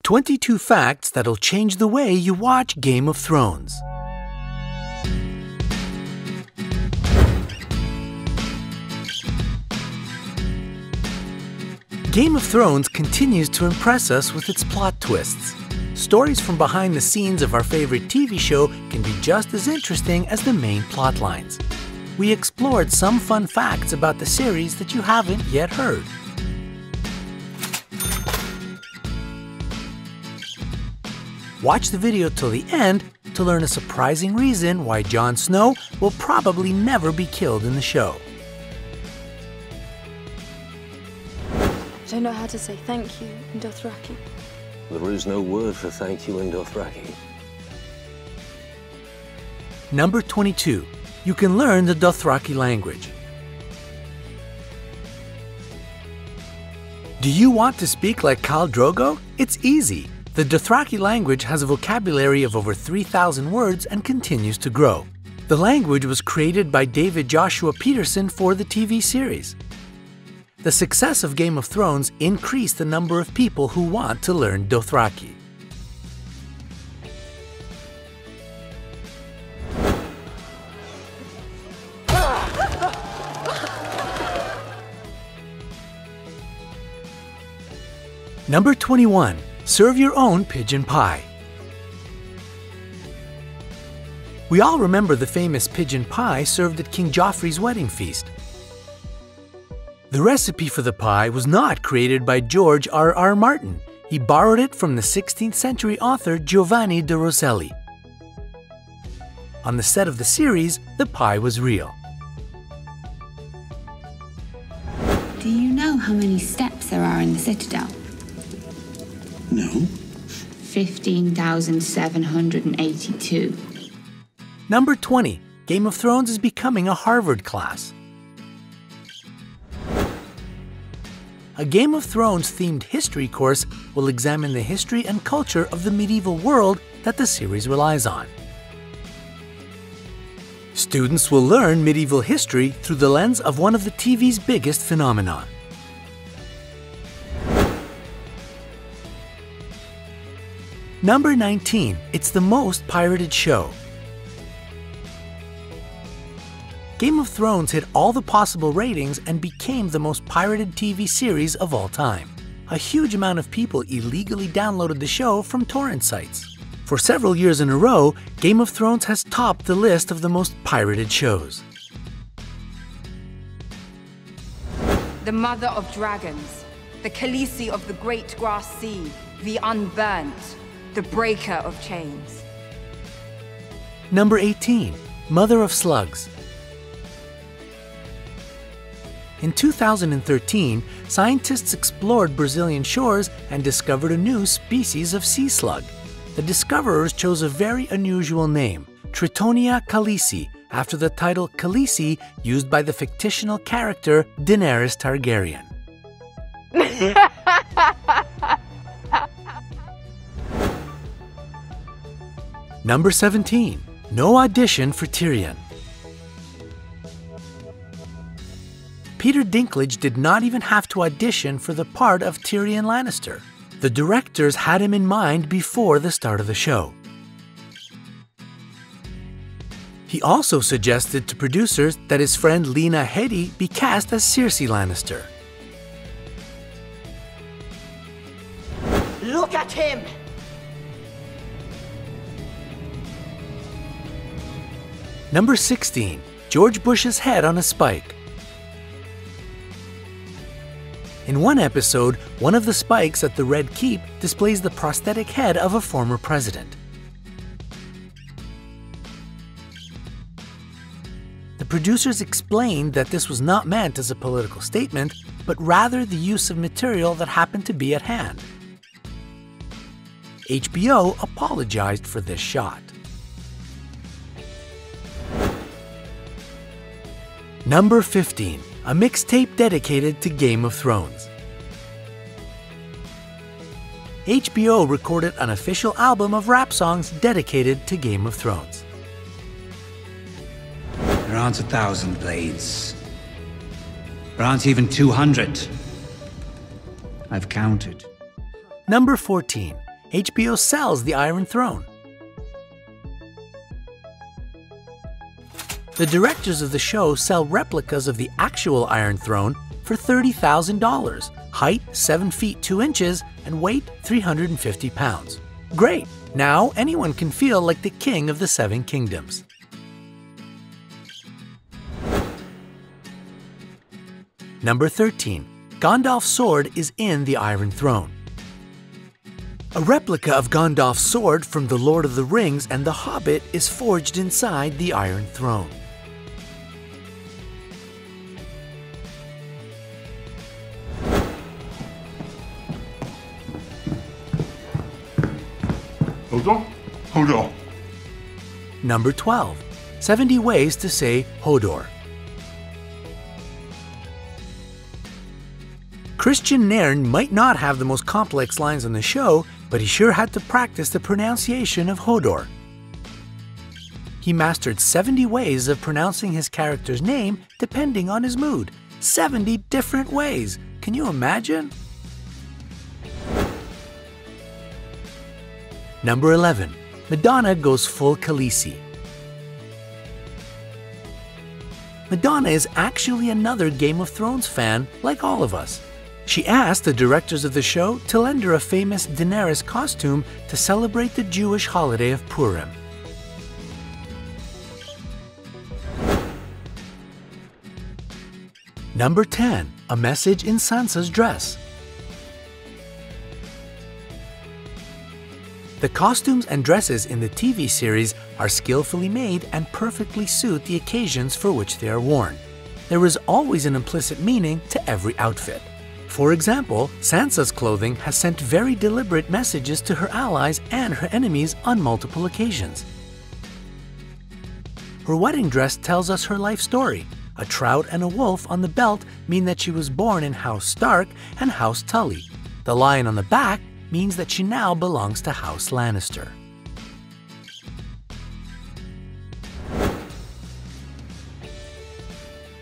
22 facts that'll change the way you watch Game of Thrones. Game of Thrones continues to impress us with its plot twists. Stories from behind the scenes of our favorite TV show can be just as interesting as the main plot lines. We explored some fun facts about the series that you haven't yet heard. Watch the video till the end to learn a surprising reason why Jon Snow will probably never be killed in the show. I don't know how to say thank you in Dothraki. There is no word for thank you in Dothraki. Number 22. You can learn the Dothraki language. Do you want to speak like Khal Drogo? It's easy. The Dothraki language has a vocabulary of over 3,000 words and continues to grow. The language was created by David Joshua Peterson for the TV series. The success of Game of Thrones increased the number of people who want to learn Dothraki. Number 21. Serve your own pigeon pie. We all remember the famous pigeon pie served at King Joffrey's wedding feast. The recipe for the pie was not created by George R.R. Martin. He borrowed it from the 16th century author Giovanni de Rosselli. On the set of the series, the pie was real. Do you know how many steps there are in the Citadel? No. 15,782. Number 20. Game of Thrones is becoming a Harvard class. A Game of Thrones themed history course will examine the history and culture of the medieval world that the series relies on. Students will learn medieval history through the lens of one of the TV's biggest phenomena. Number 19. It's the most pirated show. Game of Thrones hit all the possible ratings and became the most pirated TV series of all time. A huge amount of people illegally downloaded the show from torrent sites. For several years in a row, Game of Thrones has topped the list of the most pirated shows. The mother of dragons, the Khaleesi of the great grass sea, the unburnt, the breaker of chains. Number 18. Mother of slugs. In 2013, scientists explored Brazilian shores and discovered a new species of sea slug. The discoverers chose a very unusual name, Tritonia khaleesi, after the title Khaleesi used by the fictional character Daenerys Targaryen. Number 17. No audition for Tyrion. Peter Dinklage did not even have to audition for the part of Tyrion Lannister. The directors had him in mind before the start of the show. He also suggested to producers that his friend Lena Headey be cast as Cersei Lannister. Look at him! Number 16. George Bush's head on a spike. In one episode, one of the spikes at the Red Keep displays the prosthetic head of a former president. The producers explained that this was not meant as a political statement, but rather the use of material that happened to be at hand. HBO apologized for this shot. Number 15. A mixtape dedicated to Game of Thrones. HBO recorded an official album of rap songs dedicated to Game of Thrones. There aren't 1,000 blades. There aren't even 200. I've counted. Number 14. HBO sells the Iron Throne. The directors of the show sell replicas of the actual Iron Throne for $30,000, height 7 feet 2 inches, and weight 350 pounds. Great! Now anyone can feel like the king of the Seven Kingdoms. Number 13. Gandalf's sword is in the Iron Throne. A replica of Gandalf's sword from The Lord of the Rings and The Hobbit is forged inside the Iron Throne. Hodor. Number 12. 70 ways to say Hodor. Christian Nairn might not have the most complex lines on the show, but he sure had to practice the pronunciation of Hodor. He mastered 70 ways of pronouncing his character's name depending on his mood. 70 different ways! Can you imagine? Number 11. Madonna goes full Khaleesi. Madonna is actually another Game of Thrones fan, like all of us. She asked the directors of the show to lend her a famous Daenerys costume to celebrate the Jewish holiday of Purim. Number 10. A message in Sansa's dress. The costumes and dresses in the TV series are skillfully made and perfectly suit the occasions for which they are worn. There is always an implicit meaning to every outfit. For example, Sansa's clothing has sent very deliberate messages to her allies and her enemies on multiple occasions. Her wedding dress tells us her life story. A trout and a wolf on the belt mean that she was born in House Stark and House Tully. The lion on the back means that she now belongs to House Lannister.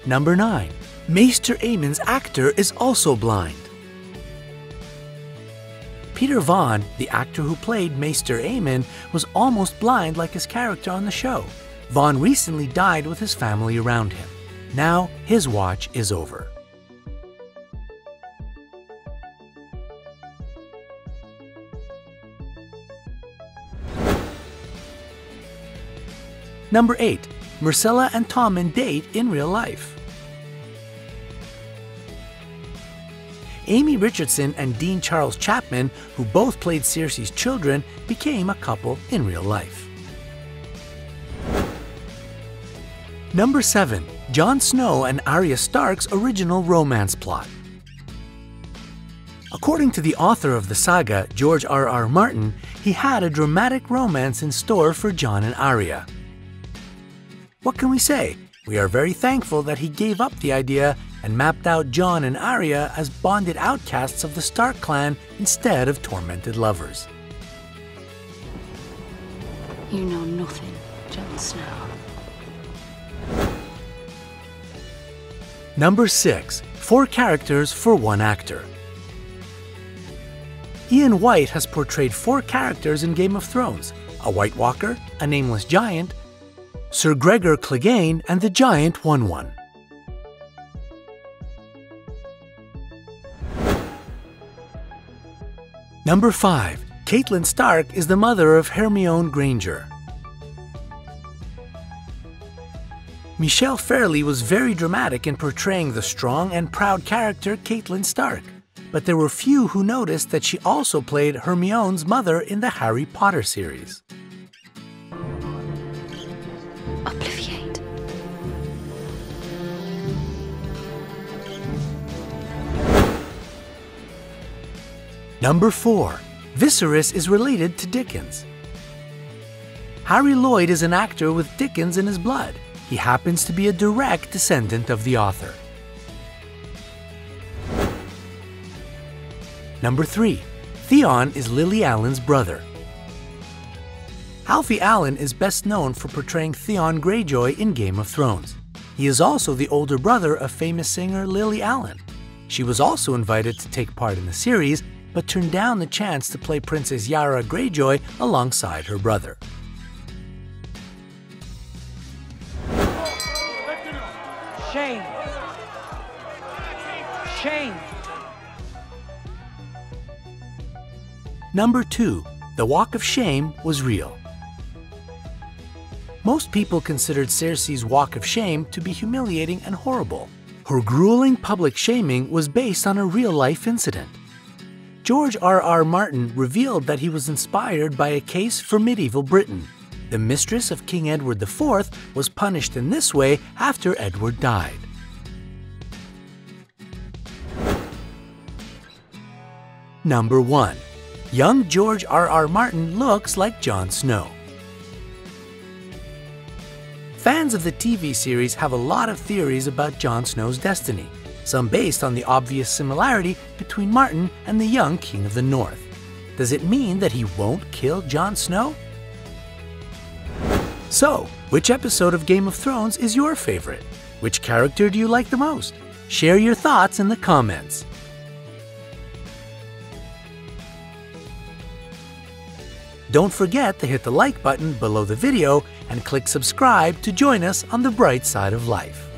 Number 9. Maester Aemon's actor is also blind. Peter Vaughan, the actor who played Maester Aemon, was almost blind like his character on the show. Vaughan recently died with his family around him. Now his watch is over. Number 8. Myrcella and Tommen date in real life. Amy Richardson and Dean Charles Chapman, who both played Cersei's children, became a couple in real life. Number 7. Jon Snow and Arya Stark's original romance plot. According to the author of the saga, George R.R. Martin, he had a dramatic romance in store for Jon and Arya. What can we say? We are very thankful that he gave up the idea and mapped out Jon and Arya as bonded outcasts of the Stark clan instead of tormented lovers. You know nothing, Jon Snow. Number 6. 4 characters for 1 actor. Ian White has portrayed 4 characters in Game of Thrones: a White Walker, a nameless giant, Sir Gregor Clegane, and the giant Wun-Wun. Number 5. Catelyn Stark is the mother of Hermione Granger. Michelle Fairley was very dramatic in portraying the strong and proud character Catelyn Stark, but there were few who noticed that she also played Hermione's mother in the Harry Potter series. Obliviate. Number 4. Viserys is related to Dickens. Harry Lloyd is an actor with Dickens in his blood. He happens to be a direct descendant of the author. Number 3. Theon is Lily Allen's brother. Alfie Allen is best known for portraying Theon Greyjoy in Game of Thrones. He is also the older brother of famous singer Lily Allen. She was also invited to take part in the series, but turned down the chance to play Princess Yara Greyjoy alongside her brother. Shame. Shame. Number 2. The Walk of Shame was real. Most people considered Cersei's Walk of Shame to be humiliating and horrible. Her grueling public shaming was based on a real-life incident. George R.R. Martin revealed that he was inspired by a case from medieval Britain. The mistress of King Edward IV was punished in this way after Edward died. Number 1. Young George R.R. Martin looks like Jon Snow. Fans of the TV series have a lot of theories about Jon Snow's destiny, some based on the obvious similarity between Martin and the young King of the North. Does it mean that he won't kill Jon Snow? So, which episode of Game of Thrones is your favorite? Which character do you like the most? Share your thoughts in the comments. Don't forget to hit the like button below the video and click subscribe to join us on the bright side of life.